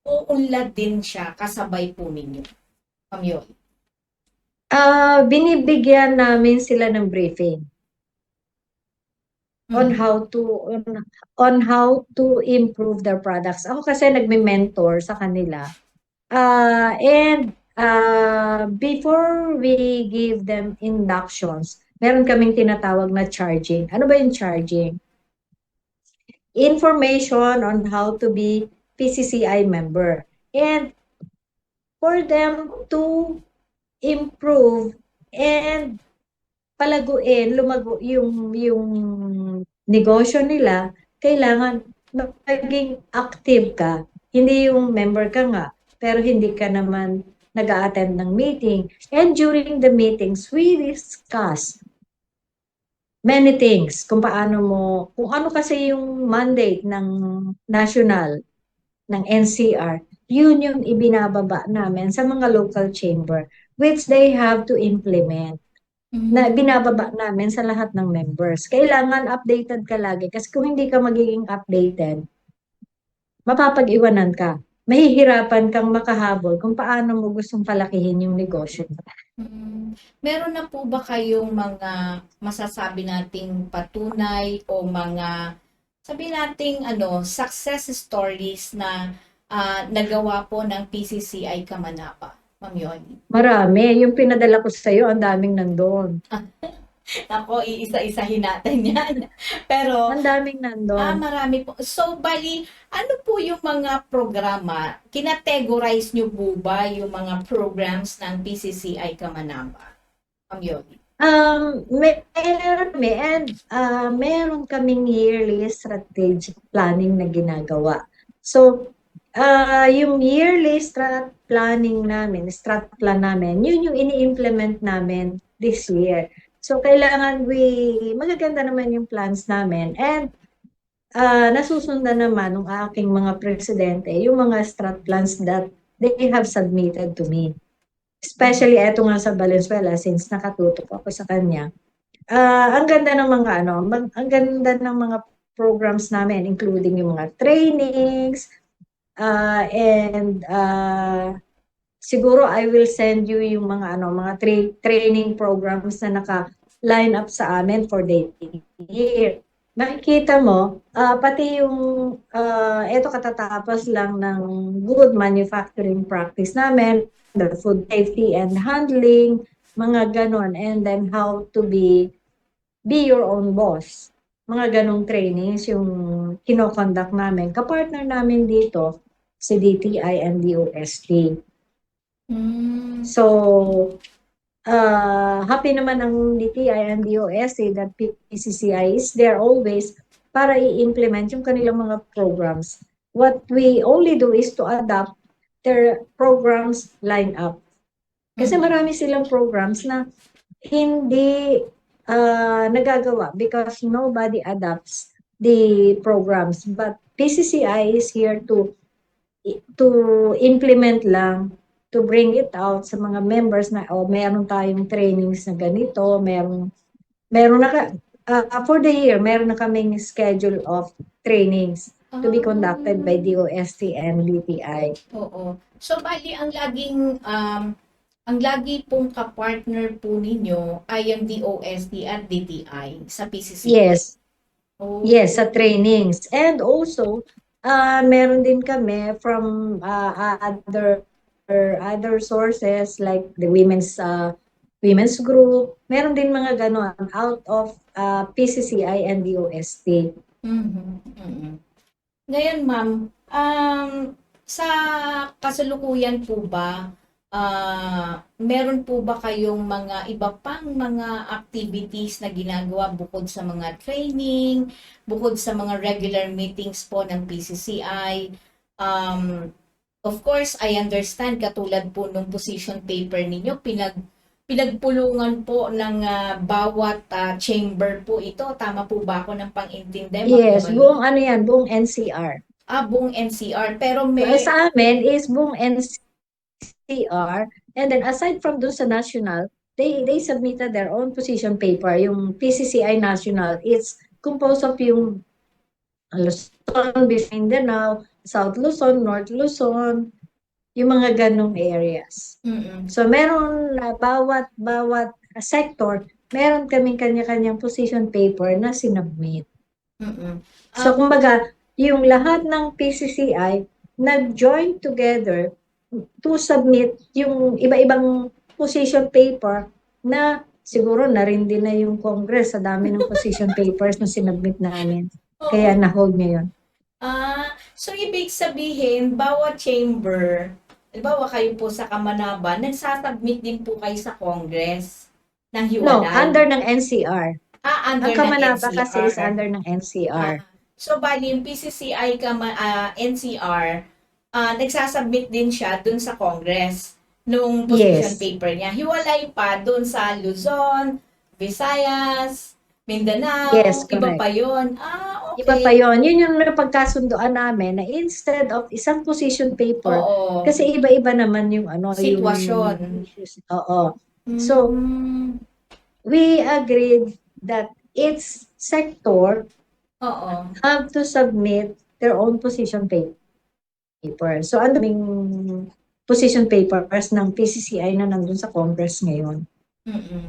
uunlad din siya kasabay po ninyo? Ma'am Yoli. Binibigyan namin sila ng briefing on how to improve their products. Ako kasi nagme-mentor sa kanila. And before we give them inductions, meron kaming tinatawag na charging. Ano ba yung charging? Information on how to be PCCI member. And for them to improve and palaguin, lumago yung negosyo nila, kailangan maging active ka. Hindi yung member ka nga, pero hindi ka naman nag-a-attend ng meeting. And during the meetings, we discuss many things. Kung ano kasi yung mandate ng national, ng NCR, yun yung ibinababa namin sa mga local chamber, which they have to implement. Na binababa namin sa lahat ng members. Kailangan updated ka lagi kasi kung hindi ka magiging updated, mapapag-iwanan ka. Mahihirapan kang makahabol kung paano mo gustong palakihin yung negosyo. Meron na po ba kayong mga masasabi nating patunay o mga sabi nating success stories na nagawa po ng PCCI Kamanava? Ma'am Yoli. Marami. Yung pinadala ko sa iyo, ang daming nandoon. Ako, iisa-isahin natin yan. Pero, Ang daming nandoon. marami po. So, bali, ano po yung mga programa? Kinategorize nyo po ba yung mga programs ng PCCI Kamanava? Ma'am Yoli. Meron kaming yearly strategic planning na ginagawa. So, yung yearly strat plan namin, yun yung ini-implement namin this year. So, kailangan magaganda naman yung plans namin. And, nasusundan naman ng aking mga presidente, yung mga strat plans that they have submitted to me. Especially eto nga sa Valenzuela, since nakatutok ako sa kanya. Ang ganda ng mga programs namin, including yung mga trainings, siguro I will send you yung mga training programs na naka-line up sa amin for the year. makikita mo, pati yung, eto katatapos lang ng good manufacturing practice namin, the food safety and handling, mga ganon, and then how to be your own boss. Mga ganong trainings yung kinoconduct namin. Kapartner namin dito, si DTI and DOST. Mm. So, happy naman ang DTI and DOST that PCCI is there always para i-implement yung kanilang mga programs. What we only do is to adapt their programs line up. Kasi marami silang programs na hindi nagagawa because nobody adapts the programs. But PCCI is here to implement lang, to bring it out sa mga members na, meron tayong trainings na ganito, meron na for the year, meron na kaming schedule of trainings to be conducted by DOST and DTI. Oo. So, bali, ang lagi pong kapartner po ninyo ay ang DOST at DTI sa PCC. Yes. Oh. Yes, sa trainings. And also, meron din kami from other sources like the women's group. Meron din mga ganon out of PCCI and DOST. Mhm. Mhm. Ngayon, ma'am, sa kasalukuyan po ba, meron po ba kayong mga iba pang mga activities na ginagawa bukod sa mga training, bukod sa mga regular meetings po ng PCCI? Of course, I understand katulad po nung position paper ninyo, pinagpulungan po ng bawat chamber po ito. Tama po ba ako ng pang-intindi? Yes, Ma'am Yoli? buong ano yan, buong NCR. Buong NCR. Pero So, may... sa amin is buong NCR, and then aside from doon sa national, they submitted their own position paper. Yung PCCI national, it's composed of yung Luzon, Mindanao, South Luzon, North Luzon, yung mga ganong areas. Mm-mm. So meron bawat sector, meron kaming kanya-kanyang position paper na sinubmit. Mm-mm. So kumbaga, yung lahat ng PCCI nag-join together to submit yung iba-ibang position paper na siguro na rin din na yung Congress sa dami ng position papers na sinubmit namin. Kaya na-hold ngayon. So ibig sabihin, bawat chamber, halimbawa kayo po sa Kamanaba, nagsasubmit din po kayo sa Congress ng No, hiwalay. under ng NCR. Under Ang ng Kamanaba NCR. kasi is under ng NCR. So bali yung PCCI NCR, nagsasubmit din siya dun sa Congress nung position Yes. paper niya. Hiwalay pa dun sa Luzon, Visayas, Mindanao, Yes, iba correct. pa yun. Okay. Iba pa yon. Yun yung napagkasundoan namin na instead of isang position paper, Oo. kasi iba-iba naman yung Sitwasyon. yung issues. Oo. So, Mm, we agreed that each sector oo. have to submit their own position paper. So, ang daming position papers ng PCCI na nandun sa Congress ngayon. Mm-mm.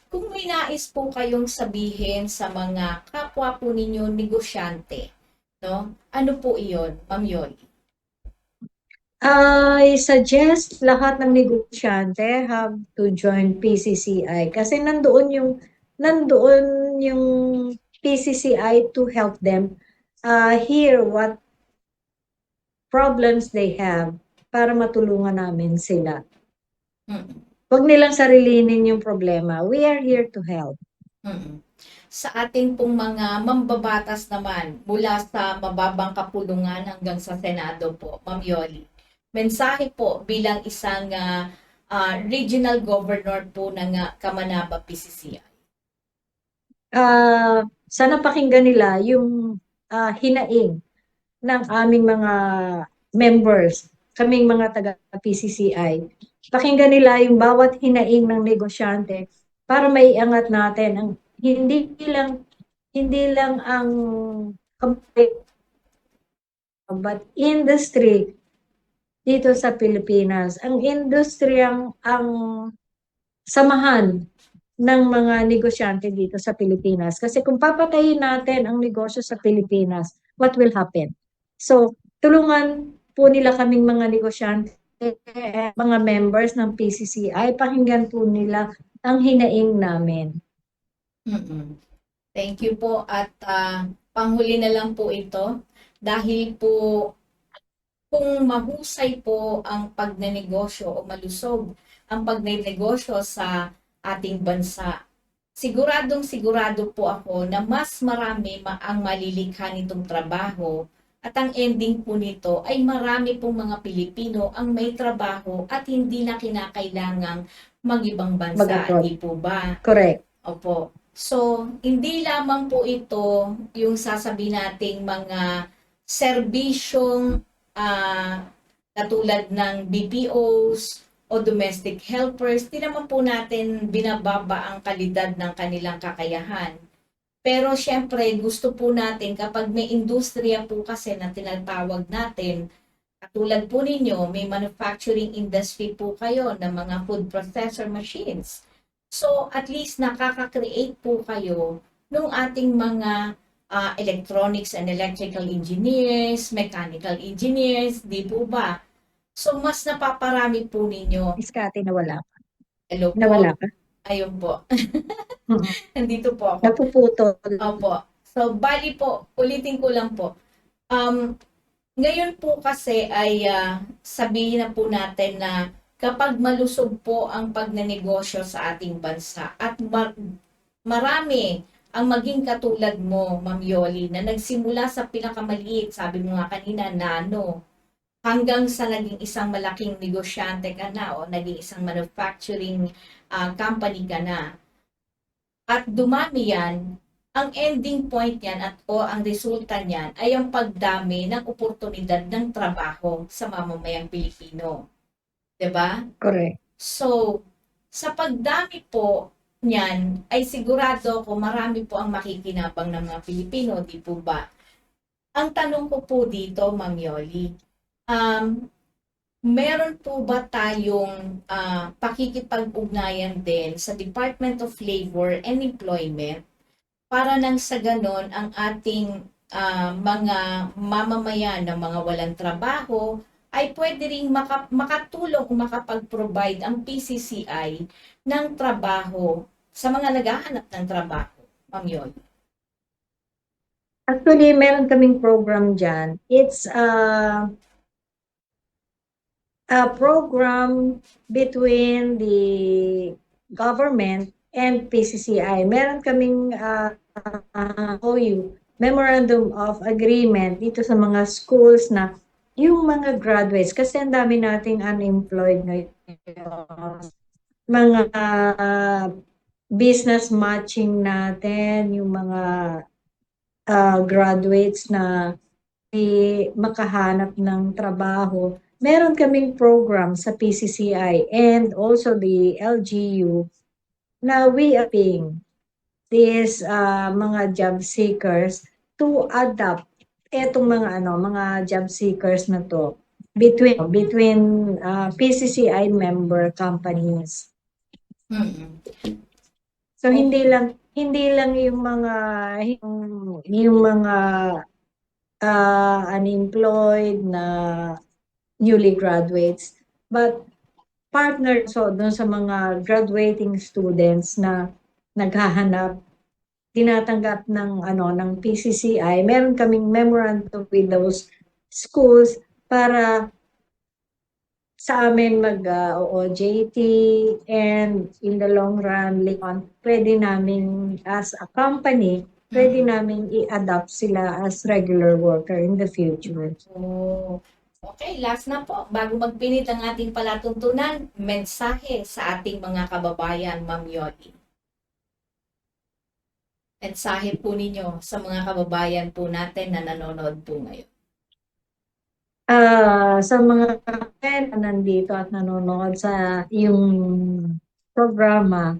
Kung may nais po kayong sabihin sa mga kapwa po ninyo negosyante, no? Ano po iyon, Ma'am Yoli? I suggest lahat ng negosyante have to join PCCI kasi nandoon yung PCCI to help them hear what problems they have para matulungan namin sila. Mm-mm. Huwag nilang sarilinin yung problema. We are here to help. Mm-mm. Sa ating pong mga mambabatas naman, mula sa mababang kapulungan hanggang sa Senado po, Ma'am Yoli, mensahe po bilang isang regional governor po ng Kamanaba PCCI. Sana pakinggan nila yung hinaing ng aming mga members, kaming mga taga-PCCI. Pakinggan nila yung bawat hinaing ng negosyante para maiangat natin ang hindi lang ang but industry dito sa Pilipinas. Ang industry ang samahan ng mga negosyante dito sa Pilipinas. Kasi kung papatayin natin ang negosyo sa Pilipinas, what will happen? So, tulungan po nila kaming mga negosyante, mga members ng PCCI, pakinggan po nila ang hinaing namin. Mm-mm. Thank you po at panghuli na lang po ito dahil po kung mahusay po ang pagnenegosyo o malusog ang pagnenegosyo sa ating bansa, siguradong sigurado po ako na mas marami ang malilikha nitong trabaho at ang ending po nito ay marami pong mga Pilipino ang may trabaho at hindi na kinakailangang mag-ibang bansa, Mag-abroad. di po ba? Correct. Opo. So, hindi lamang po ito yung sasabihin nating mga serbisyong katulad ng BPOs o domestic helpers, di naman po natin binababa ang kalidad ng kanilang kakayahan. Pero syempre, gusto po natin kapag may industriya po kasi na tinatawag natin, katulad po ninyo, may manufacturing industry po kayo ng mga food processor machines. So, at least nakaka-create po kayo ng ating mga electronics and electrical engineers, mechanical engineers, di po ba? So, mas napaparami po ninyo. Miss Cathy, nawala ka. Hello po. Nawala ka. Ayun po. Mhm. Nandito po ako. Napuputol. Opo. So, bali po, ulitin ko lang po. Ngayon po kasi ay sabihin na po natin na kapag malusog po ang pagnenegosyo sa ating bansa at marami ang maging katulad mo, Ma'am Yoli, na nagsimula sa pinakamaliit, sabi mo nga kanina, nano, hanggang sa naging isang malaking negosyante ka na o naging isang manufacturing company ka na. At dumami yan, ang ending point yan o ang resulta niyan ay ang pagdami ng oportunidad ng trabaho sa mamamayang Pilipino. 'Di ba? Correct. So, sa pagdami po niyan, ay sigurado ako marami po ang makikinabang ng mga Pilipino, di po ba? Ang tanong ko po dito, Ma'am Yoli, meron po ba tayong pakikipag-ugnayan din sa Department of Labor and Employment para nang sa ganon ang ating mga mamamayan ng mga walang trabaho ay pwede ring makatulong o makapag-provide ang PCCI ng trabaho sa mga naghahanap ng trabaho, Ma'am Yoli? Actually, meron kaming program dyan. It's a program between the government and PCCI. Meron kaming OU, Memorandum of Agreement, dito sa mga schools na yung mga graduates, kasi ang dami nating unemployed ngayon. Mga business matching natin, yung mga graduates na makahanap ng trabaho. Meron kaming program sa PCCI and also the LGU na we are paying these mga job seekers to adapt etong mga job seekers na to between PCCI member companies. Mm-mm. So hindi lang yung mga unemployed na newly graduates, but partner so doon sa mga graduating students na naghahanap, tinatanggap ng PCCI. Meron kaming memorandum with those schools para sa amin mag-OJT and in the long run, pwede namin as a company, pwede namin i-adapt sila as regular worker in the future. So, okay, last na po. Bago magpinit ang ating palatuntunan, mensahe sa ating mga kababayan, Ma'am Yoli. Mensahe po ninyo sa mga kababayan po natin na nanonood po ngayon. Sa mga kapatid na nandito at nanonood sa yung programa,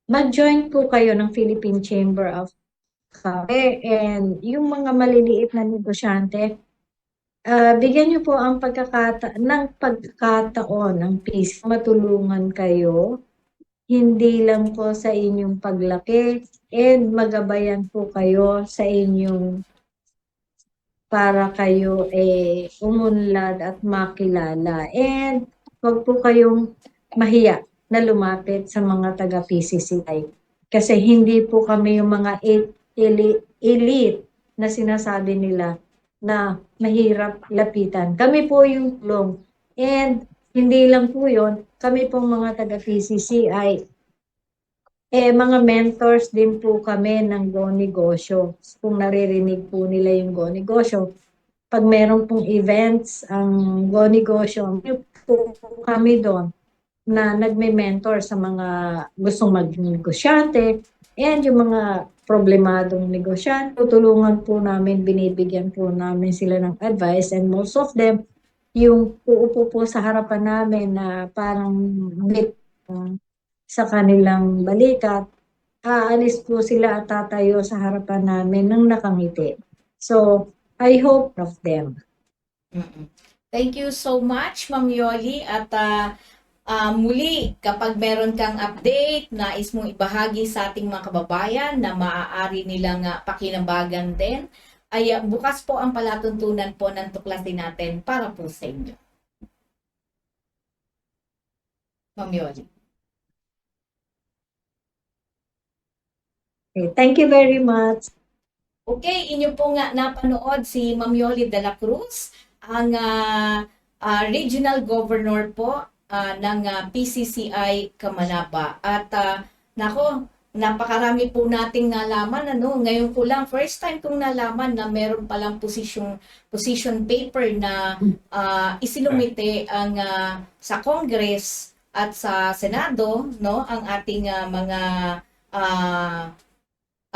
mag-join po kayo ng Philippine Chamber of Commerce and yung mga maliliit na negosyante, bigyan niyo po ang pagkakataon ng PCCI, matulungan kayo hindi lang po sa inyong paglaki and magabayan po kayo sa inyong para kayo umunlad at makilala. And huwag po kayong mahiya na lumapit sa mga taga-PCCI. Kasi hindi po kami yung mga elite na sinasabi nila na mahirap lapitan. Kami po yung tulong. And hindi lang po yun, kami pong mga taga-PCCI, mga mentors din po kami ng Go Negosyo. Kung naririnig po nila yung Go Negosyo, pag meron pong events ang Go Negosyo, may po kami doon na nagme-mentor sa mga gustong mag-negosyante and yung mga problemadong negosyante. Tutulungan po namin, binibigyan po namin sila ng advice and most of them, yung uupo po sa harapan namin na parang bit sa kanilang balikat, aalis po sila at tatayo sa harapan namin ng nakangiti. So, I hope of them. Mm-mm. Thank you so much, Ma'am Yoli. At muli, kapag meron kang update, nais mong ibahagi sa ating mga kababayan na maaari nilang pakinabagan din, ay bukas po ang palatuntunan po ng tuklasin natin para po sa inyo. Ma'am Yoli. Okay, thank you very much. Okay, inyo po nga napanood si Ma'am Yoli de la Cruz, ang Regional Governor po ng PCCI Kamanaba. At nako, napakarami po nating nalaman. Ngayon ko lang, first time kong nalaman na meron palang position paper na isinumite ang sa Congress at sa Senado, ang ating mga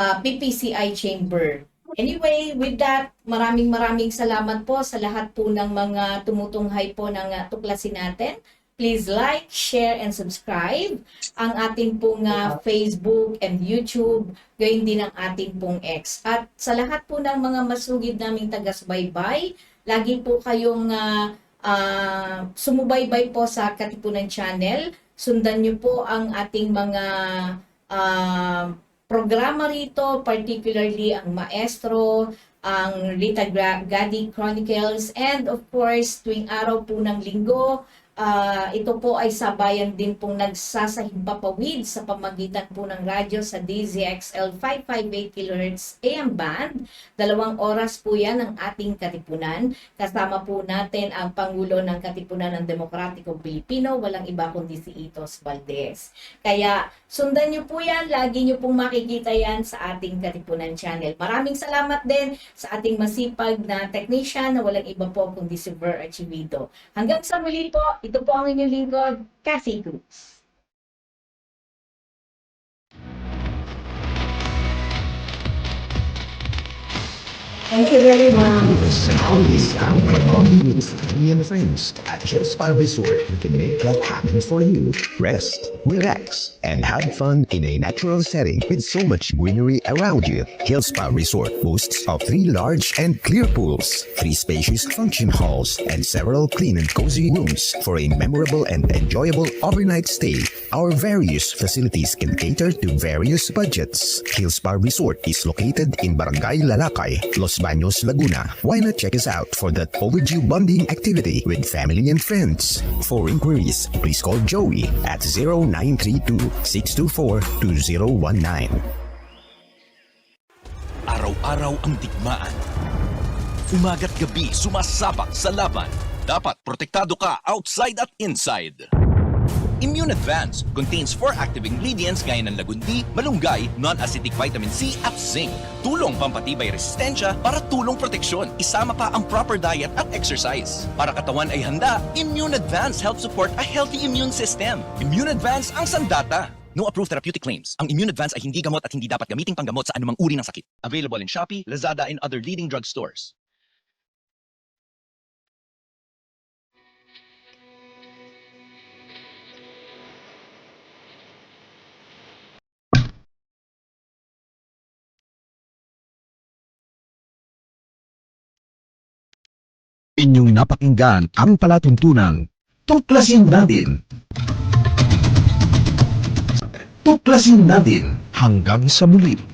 PPCI chamber. Anyway, with that, maraming salamat po sa lahat po ng mga tumutunghay po ng tuklasin natin. Please like, share, and subscribe ang ating pong Facebook and YouTube, gayon din ang ating pong X. At sa lahat po ng mga masugid naming taga-subaybay, lagi po kayong sumubaybay po sa Katipunan Channel. Sundan niyo po ang ating mga programa rito, particularly ang Maestro, ang Rita Gadi Chronicles, and of course, tuwing araw po ng linggo, ito po ay sabayan din pong nagsasahimpapawid sa pamagitan po ng radyo sa DZXL 558 kHz AM band. 2 oras po yan ang ating Katipunan. Kasama po natin ang Pangulo ng Katipunan ng Demokratiko Pilipino, walang iba kundi si Itos Valdez. Kaya sundan nyo po yan, lagi nyo pong makikita yan sa ating Katipunan channel. Maraming salamat din sa ating masipag na technician na walang iba po kundi si Ver Archivido. Hanggang sa muli po, ito po ang inyong lingkod, Cassie Cruz. Thank you very much. And holidays count by bonding with family and friends. At Hill Spa Resort, we can make that happen for you. Rest, relax, and have fun in a natural setting with so much greenery around you. Hill Spa Resort boasts of 3 large and clear pools, 3 spacious function halls, and several clean and cozy rooms for a memorable and enjoyable overnight stay. Our various facilities can cater to various budgets. Hill Spa Resort is located in Barangay Lalakay, Los Baños, Laguna. Why not check us out for that overdue bonding activity with family and friends? For inquiries, please call Joey at 0932-624-2019. Araw-araw ang digmaan. Umaga't gabi sumasabak sa laban. Dapat protektado ka outside at inside. Immune Advance contains 4 active ingredients gaya ng lagundi, malunggay, non-acidic vitamin C at zinc. Tulong pampatibay resistensya para tulong proteksyon. Isama pa ang proper diet at exercise. Para katawan ay handa, Immune Advance helps support a healthy immune system. Immune Advance ang sandata. No approved therapeutic claims. Ang Immune Advance ay hindi gamot at hindi dapat gamiting panggamot sa anumang uri ng sakit. Available in Shopee, Lazada, and other leading drugstores. Inyong napakinggan ang palatuntunang Tuklasin Natin. Tuklasin natin hanggang sa muli.